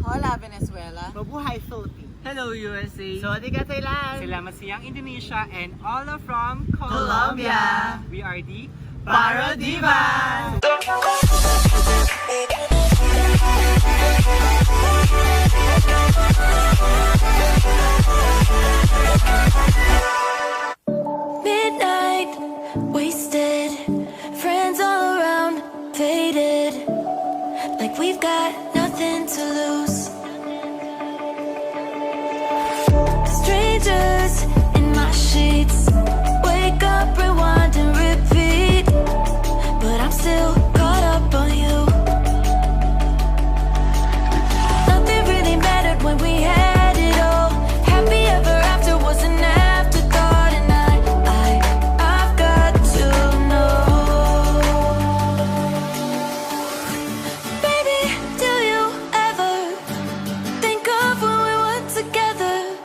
Hola, Venezuela. Mabuhay Philippines. Hello USA! Sawadee ka Thailand. Salamat siyang Indonesia and all are from Colombia. We are the ParoDivas. Midnight, wasted, friends all around, faded, like we've got nothing to lose. Strangers in my sheets, wake up, rewind and repeat, but I'm still caught up on you. Nothing really mattered when we had it all. Happy ever after was an afterthought, and I've got to know. Baby, do you ever think of when we were together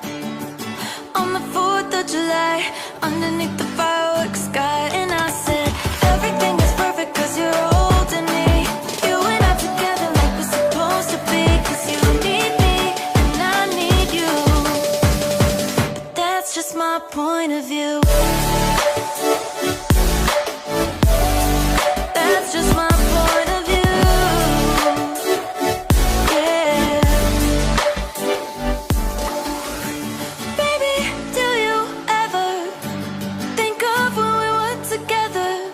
on the 4th of July underneath the fireworks sky? And I said everything is perfect 'cause you're holding me. You and I together like we're supposed to be, 'cause you need me and I need you. But that's just my point of view. That's just my point of view. Yeah. Baby, do you ever think of when we were together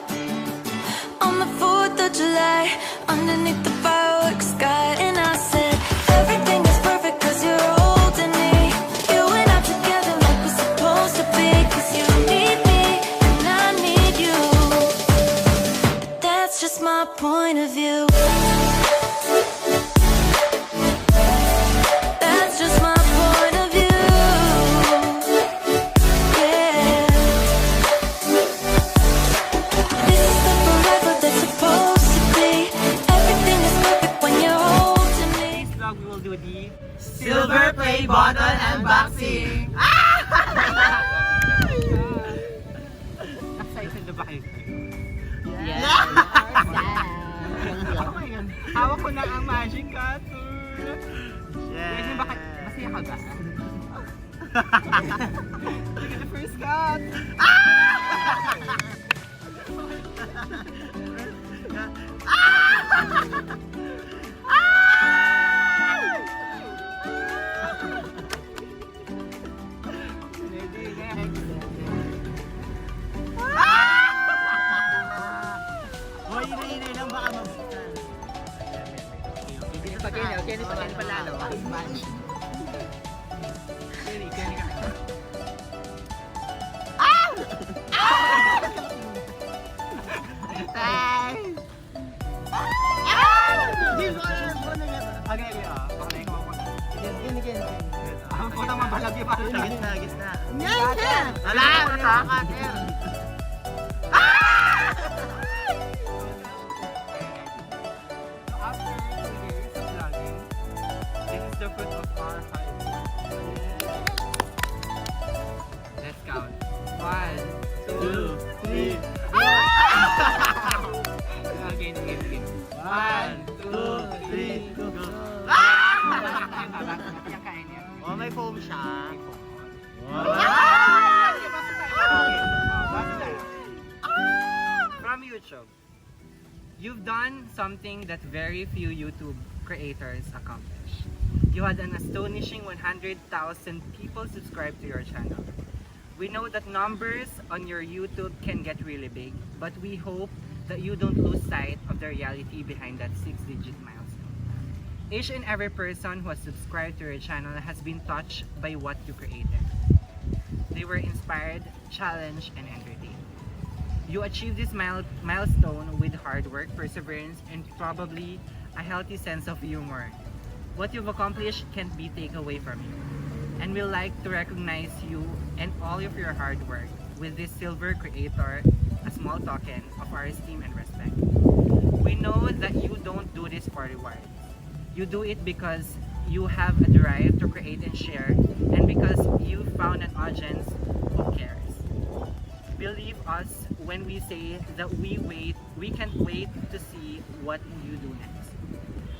on the 4th of July underneath the fireworks sky? And I said everything is perfect 'cause you're holding me. You and I together like we're supposed to be, 'cause you need me and I need you. But that's just my point of view. That's just my point of view. Yeah. This is the forever that's supposed to be. Everything is perfect when you're holding me. This vlog we will do the Silver play bottle unboxing. Excited na ba kayo? Yes. Oh my God. Hawak ko na ang magic cutter. Pwede ba masaya ka ba? Look at the first cut! Ready, next. Hoy, inay lang baka mabuksan. Kenny palalo. Kenny ka. Tay! Okay, baka na ikaw ako. Gini. Ang putang mabalagi pa rin. Gitna. Yan! Wala! Natakat yan. So after 2 years of vlogging, this is the fruit of our hard work. Let's count. 1, 2, 3. Again. 1, 2, 3, go. Yung kain niya. Oh, may foam siya. From YouTube, you've done something that very few YouTube creators accomplish. You had an astonishing 100,000 people subscribe to your channel. We know that numbers on your YouTube can get really big, but we hope that you don't lose sight of the reality behind that 6-digit milestone. Each and every person who has subscribed to your channel has been touched by what you created. They were inspired, challenged, and entertained. You achieved this milestone with hard work, perseverance, and probably a healthy sense of humor. What you've accomplished can't be taken away from you. And we'd like to recognize you and all of your hard work with this Silver Creator, a small token of our esteem and respect. We know that you don't do this for rewards. You do it because you have a drive to create and share, and because you found an audience who cares. Believe us when we say that we can't wait to see what you do next.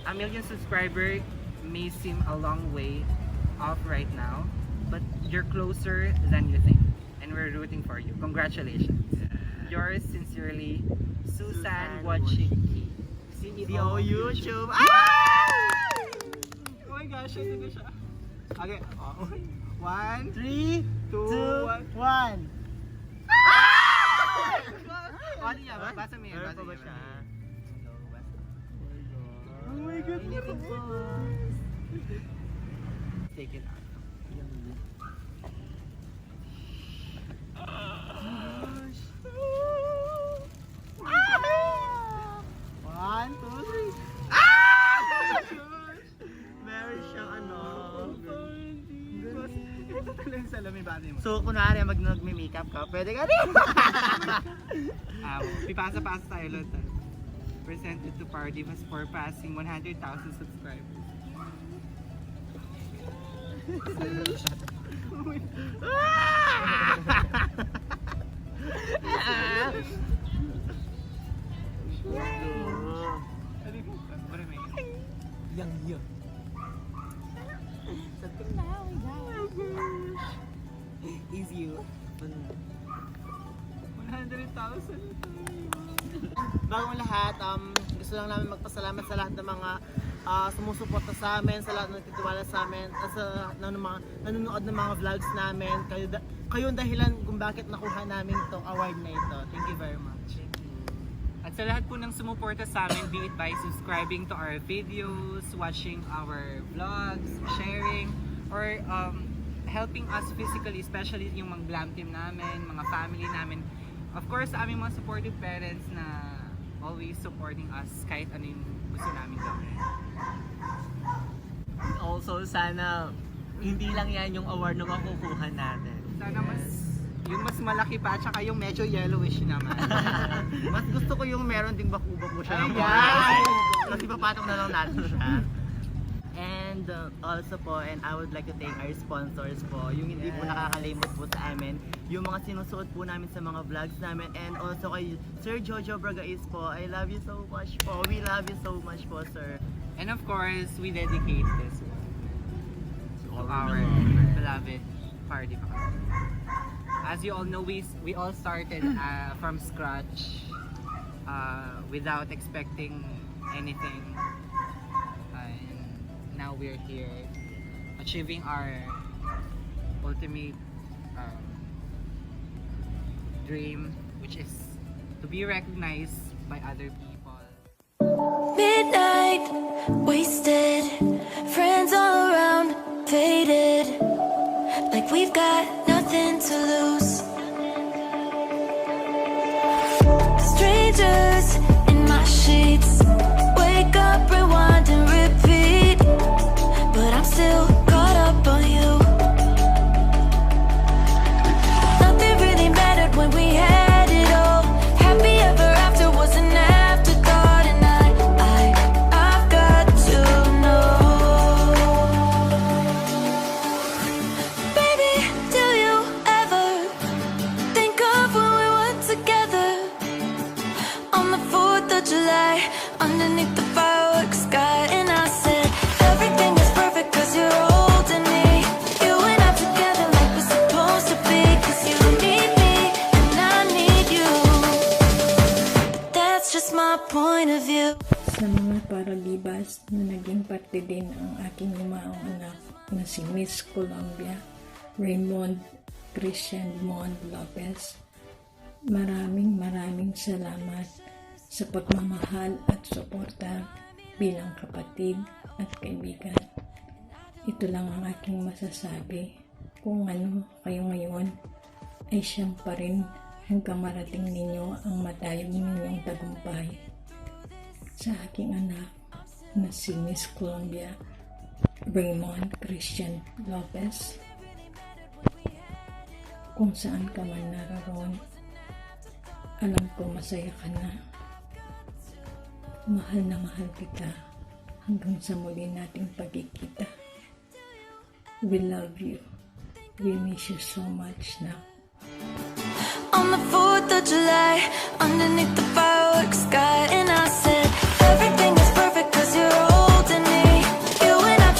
A million subscribers may seem a long way off right now, but you're closer than you think. And we're rooting for you. Congratulations. Yours sincerely, Susan Wachiki, CEO YouTube. Oh my gosh, siya siya. Okay. 1, 3, 2, 1. Ano niya? Basa mo yan. Meron pa ba siya? Oh my God. Take it out. One, two, three. Meron siyang ano. Ito talagang salamin ba mo? So, kunwari mag-makeup ka, pwede ka rin. Pipasa-pasa tayo lahat. Presented to ParoDivas for passing 100,000 subscribers. Yang. Is you. 100,000. Bagong lahat, gusto lang namin magpasalamat sa lahat ng mga sumusuporta sa amin, sa lahat ng nagtitiwala sa amin, sa nanonood ng mga vlogs namin. Kayo ang dahilan kung bakit nakuha namin itong award na ito. Thank you very much. At sa lahat po ng sumuporta sa amin, be it by subscribing to our videos, watching our vlogs, sharing, or helping us physically, especially yung mga glam team namin, mga family namin. Of course, sa aming mga supportive parents na always supporting us kahit ano yung gusto namin gawin. Also, sana hindi lang yan yung award na makukuha natin. Sana yung mas malaki pa, tsaka yung medyo yellowish naman. Mas gusto ko yung meron ding baku-baku siya. Ay, Kasi papatong na lang natin siya. And also po, and I would like to thank our sponsors po, yung hindi po nakakalimot po sa amin, yung mga sinusuot po namin sa mga vlogs namin, and also kay Sir Jojo Bragais po, I love you so much po, we love you so much po, sir. And of course, we dedicate this one to our beloved ParoDivas. As you all know, we all started from scratch without expecting anything. Now we're here achieving our ultimate dream, which is to be recognized by other people. Midnight, wasted, friends all around, faded, like we've got nothing to lose. Strangers in my sheets, wake up, rewind and repeat, but I'm still caught up on you. Nothing really mattered when we had it all. Happy ever after was an afterthought, and I've got to know. Baby, do you ever think of when we were together on the 4th of July underneath the fireworks sky? And I said everything is perfect 'cause you're holding me. You and I together like we're supposed to be, 'cause you need me and I need you, but that's just my point of view. Sa mga ParoDivas na naging parte din ang aking yumaong anak na si Miss Colombia, Raymond Christian Mon Lopez. Maraming salamat sa pagmamahal at suporta bilang kapatid at kaibigan. Ito lang ang aking masasabi. Kung ano kayo ngayon, ay siyang pa rin hanggang marating ninyo ang matayog ninyong tagumpay. Sa aking anak na si Miss Colombia, Raymond Christian Lopez, kung saan ka man naroon, alam ko masaya ka na. Mahal na mahal kita hanggang sa muli nating pagkikita. We love you. We miss you so much now. On the 4th of July underneath the fireworks sky, and I said everything is perfect 'cause you're holding me. You and I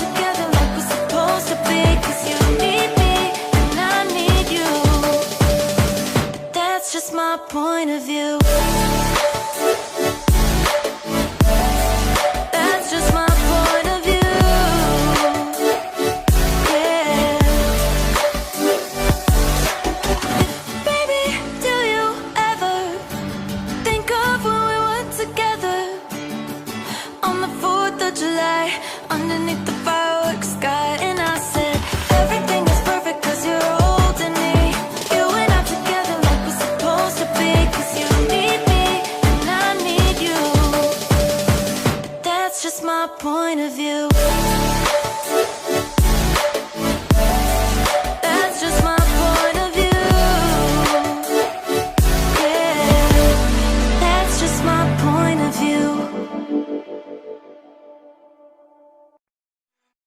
underneath the fire.